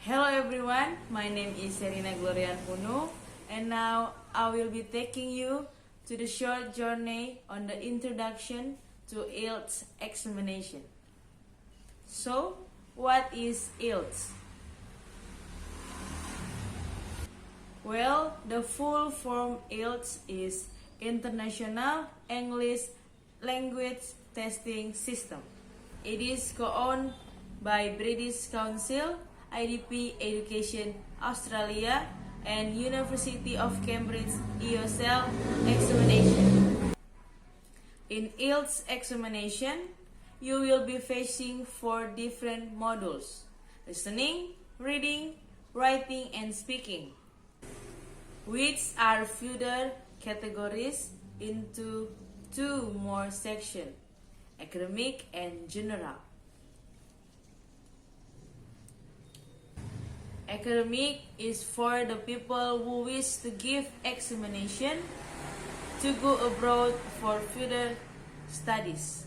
Hello everyone, my name is Sherina Punuh, and now I will be taking you to the short journey on the introduction to IELTS examination. So, what is IELTS? Well, the full form IELTS is International English Language Testing System. It is co-owned by British Council, IDP Education Australia, and University of Cambridge ESL examination. In IELTS examination, you will be facing 4 different modules: listening, reading, writing, and speaking, which are further categories into 2 more sections, academic and general. Academic is for the people who wish to give examination to go abroad for further studies.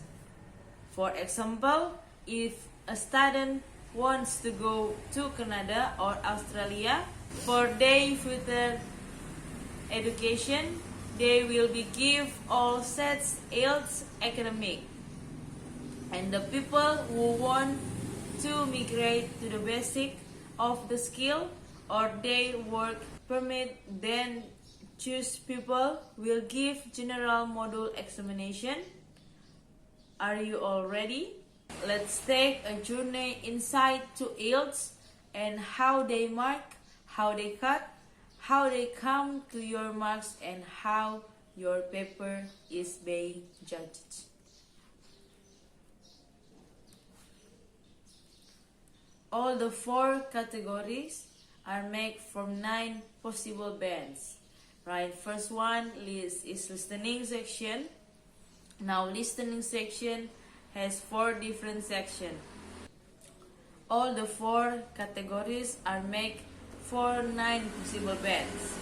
For example, if a student wants to go to Canada or Australia for their further education, they will be give all sets IELTS academic. And the people who want to migrate to the basic of the skill or their work permit, then choose people will give general module examination. Are you all ready? Let's take a journey inside to IELTS and how they mark, how they cut, how they come to your marks, and how your paper is being judged. All the 4 categories are made from 9 possible bands. Right, first one is listening section. Now listening section has 4 different sections. All the 4 categories are made for 9 possible bands.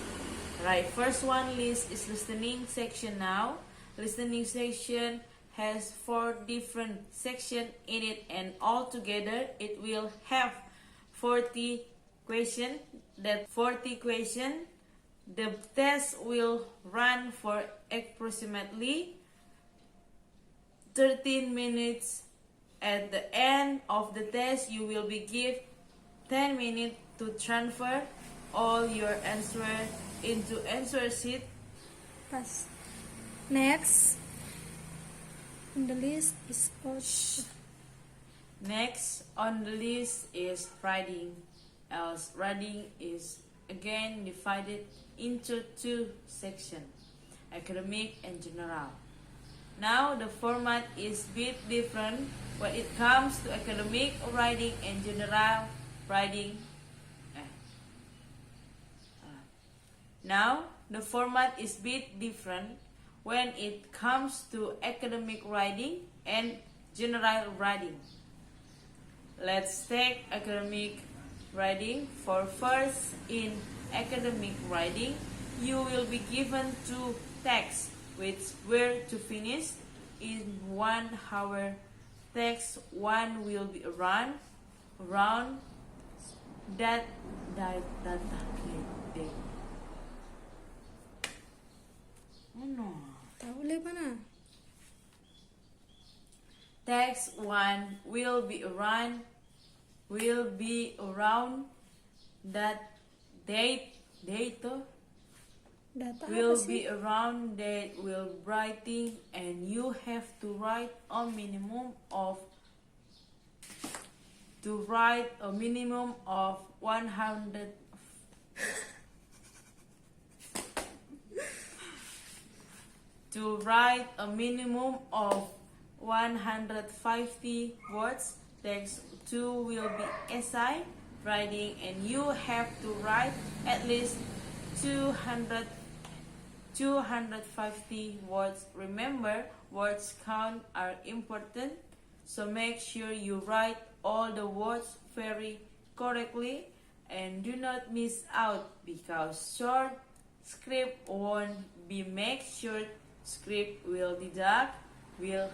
Right, first one is listening section. Now listening section has 4 different sections in it, and altogether it will have 40 questions. That 40 questions, the test will run for approximately 13 minutes. At the end of the test, you will be given 10 minutes to transfer all your answer into answer sheet. Pass. Next on the list is Next on the list is writing. As writing is again divided into 2 sections, academic and general. Now the format is a bit different when it comes to academic writing and general writing. Now the format is a bit different when it comes to academic writing and general writing. Let's take academic writing. For first, in academic writing, you will be given 2 texts which were to finish in 1 hour. Text 1 will be around that day. No. Text 1 will be around that date will be around that will writing, and you have to write a minimum of 100 to write a minimum of 150 words. Text 2 will be essay writing, and you have to write at least 250 words. Remember, words count are important, so make sure you write all the words very correctly and do not miss out, because short script won't be made short. Script will deduct, will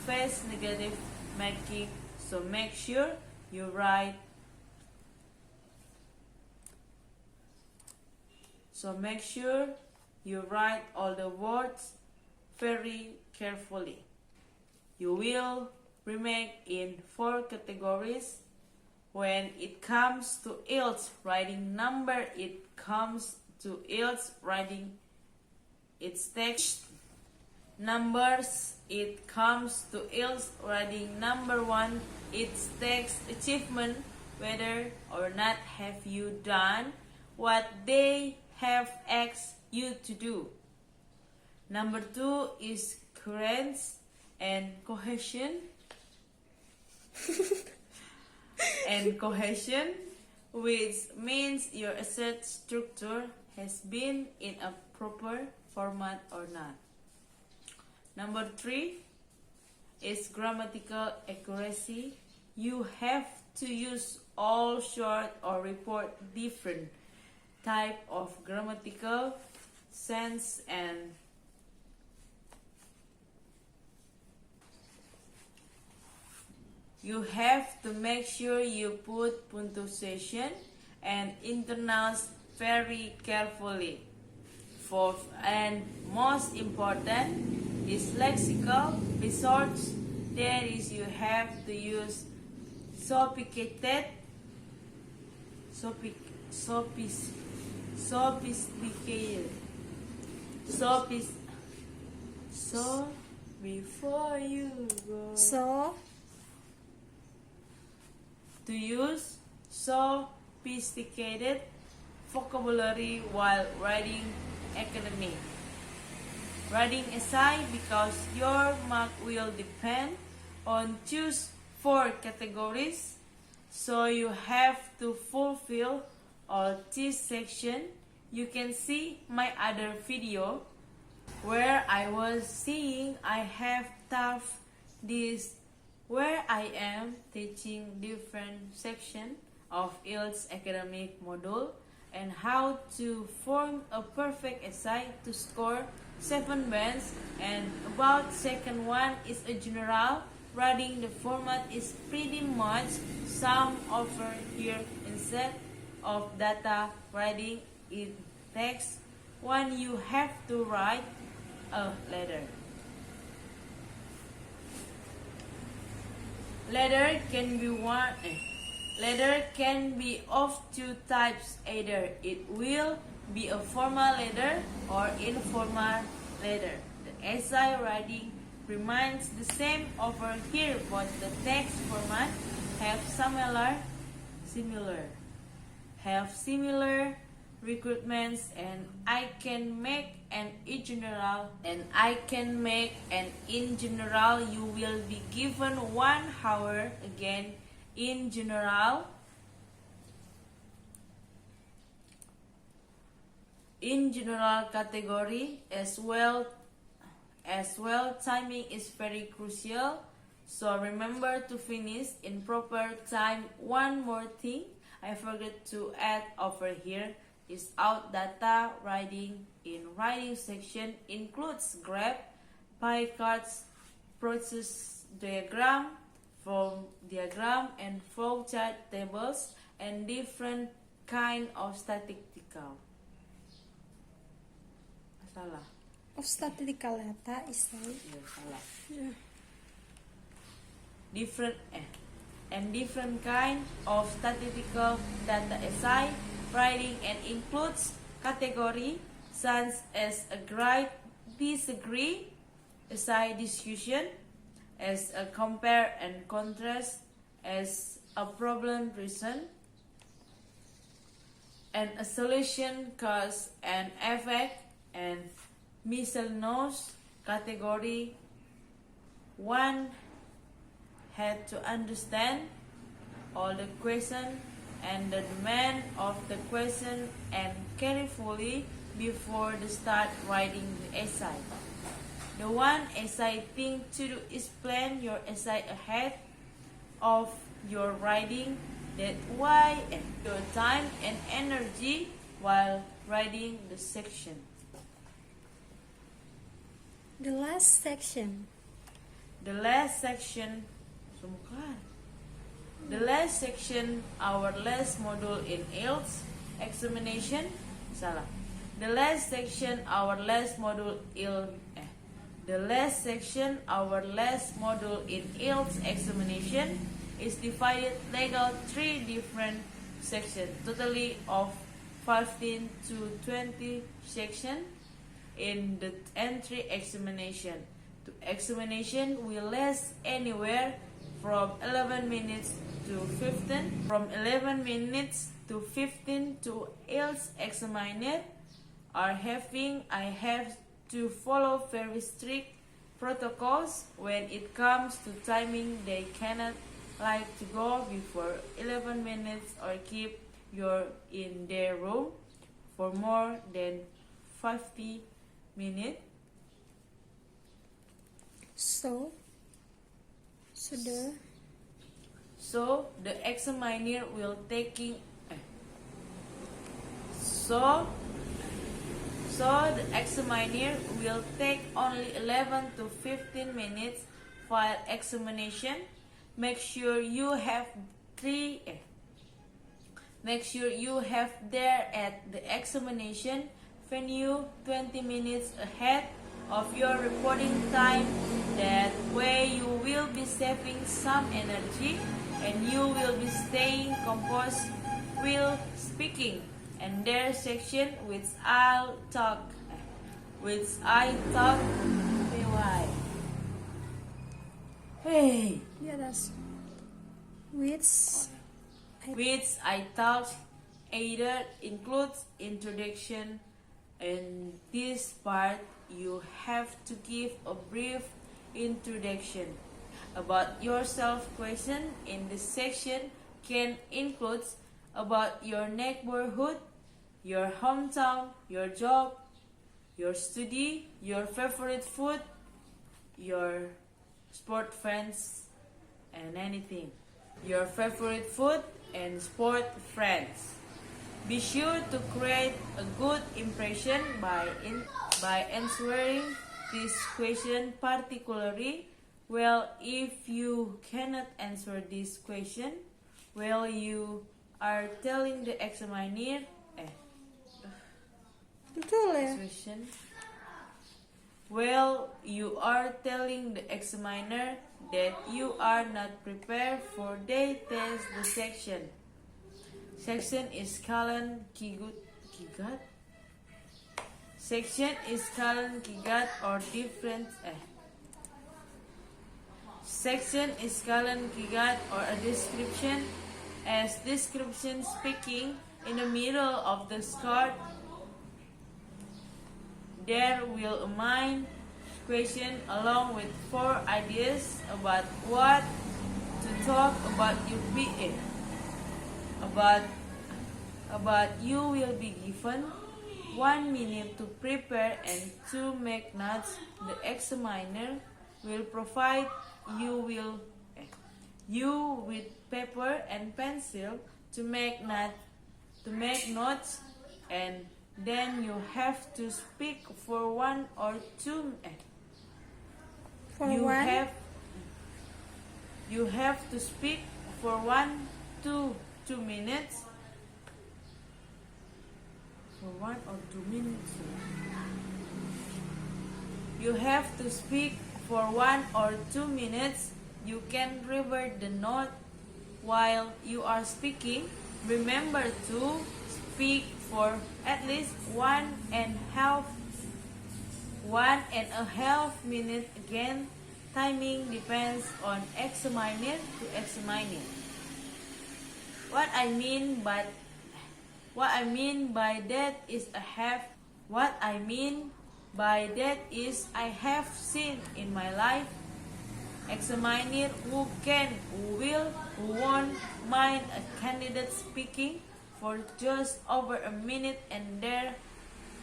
face negative marking, so make sure you write So make sure you write all the words very carefully. You will remake in 4 categories. When it comes to IELTS writing number, it comes to IELTS writing its text numbers. It comes to IELTS writing number 1, its text achievement, whether or not have you done what they have asked you to do. Number 2 is coherence and cohesion. And cohesion, which means your essay structure has been in a proper format or not. Number 3 is grammatical accuracy. You have to use all short or report different type of grammatical sense and you have to make sure you put punctuation and internals very carefully. Fourth and most important is lexical resource. That is, you have to use sophisticated before you go. So, To use sophisticated vocabulary while writing academic. Writing essay, because your mark will depend on choose 4 categories, so you have to fulfill all this section. You can see my other video where I was saying I have taught this, where I am teaching different section of IELTS academic module and how to form a perfect essay to score 7 bands. And about second one is a general writing. The format is pretty much sum over here. Instead of data writing in text, one you have to write a letter. Letter can be of 2 types. Either it will be a formal letter or informal letter. The essay writing remains the same over here, but the text format have similar requirements, and I can make an in general you will be given 1 hour. Again, in general category as well, timing is very crucial, so remember to finish in proper time. One more thing I forgot to add over here is out data writing in writing section includes graph, pie charts, process diagram, form diagram, and flowchart tables, and different kind of statistical. Salah. of statistical data is like Salah. yeah. Different kind of statistical data essay writing, and includes category such as a grade, disagree, essay discussion, as a compare and contrast, as a problem reason, and a solution, cause and effect, and miscellaneous category. One had to understand all the question and the demand of the question and carefully before the start writing the essay. The one essay thing to do is plan your essay ahead of your writing. That why your time and energy while writing the section. The last section. The last section, our last module in IELTS examination. The last section, our last module in IELTS examination is divided legal 3 different sections, totally of 15 to 20 sections in the entry examination. The examination will last anywhere from 11 minutes to 15. From 11 minutes to 15 to IELTS examiner I have to follow very strict protocols when it comes to timing. They cannot like to go before 11 minutes or keep you in their room for more than 50 minutes. So the examiner will the examiner will take only 11 to 15 minutes for examination. Make sure you have there at the examination venue 20 minutes ahead of your reporting time. That way you will be saving some energy and you will be staying composed while speaking. And their section which I talk hey yeah, that's which I talk either includes introduction. In this part you have to give a brief introduction about yourself. Question in this section can include about your neighborhood, your hometown, your job, your study, your favorite food, your sport friends, and anything. Your favorite food and sport friends. Be sure to create a good impression by answering this question particularly well. If you cannot answer this question well, you are telling the examiner betul ya. You are telling the examiner that you are not prepared for they test the section. Section is kalian kigat. Section is kalian kigat or different. Section is kalian kigat or a description. As description speaking in the middle of the skirt. There will a main question along with 4 ideas about what to talk about. You will be given 1 minute to prepare and to make notes. The examiner will provide you with paper and pencil to make notes, and then you have to speak for 1 or 2 you have to speak for 1 to 2 minutes. For 1 or 2 minutes. You have to speak for 1 or 2 minutes. You can revert the note while you are speaking. Remember to speak for at least 1.5 minutes. Again, timing depends on examiner to examiner. What I mean by that is I have seen in my life examiner who won't mind a candidate speaking for just over a minute, and there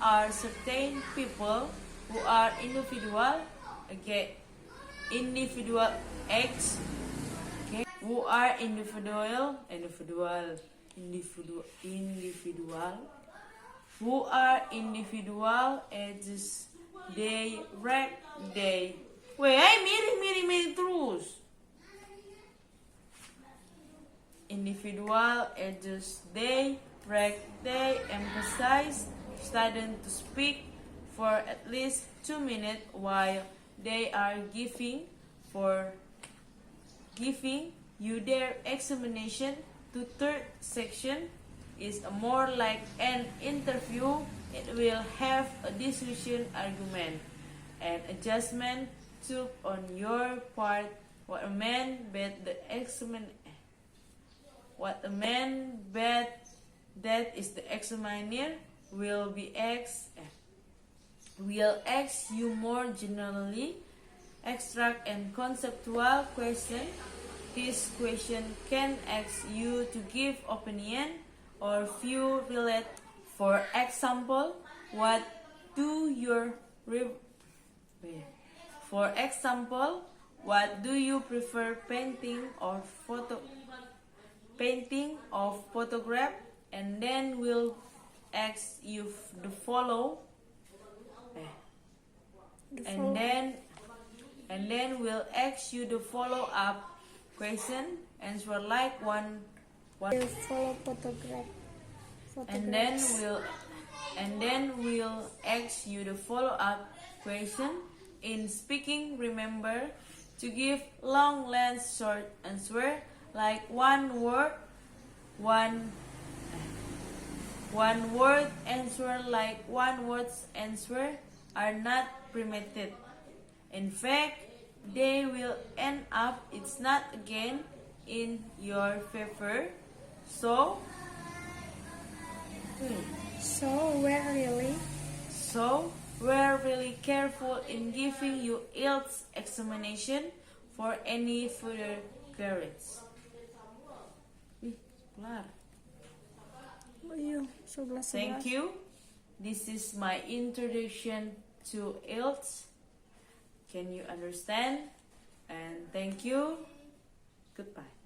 are certain people who are individual ages. Miring terus. Individual ages, they emphasize students to speak for at least 2 minutes while they are giving you their examination. To third section is more like an interview. It will have a discussion, argument, and adjustment took on your part. What a man bet that is the examiner will ask you more generally abstract and conceptual question. This question can ask you to give opinion or view relate. For example, what do you prefer, painting of photograph? And then we'll ask you the follow. And then we'll ask you the follow-up question. Answer like one. You follow photograph. And then we'll ask you the follow-up question. In speaking, remember to give long, length, short answer like one word answer like one word's answer are not permitted. In fact, they will end up it's not again in your favor. So we're really careful in giving you IELTS examination for any further queries. Kelar. Oh iya, 11. Thank you. This is my introduction to IELTS. Can you understand? And thank you. Goodbye.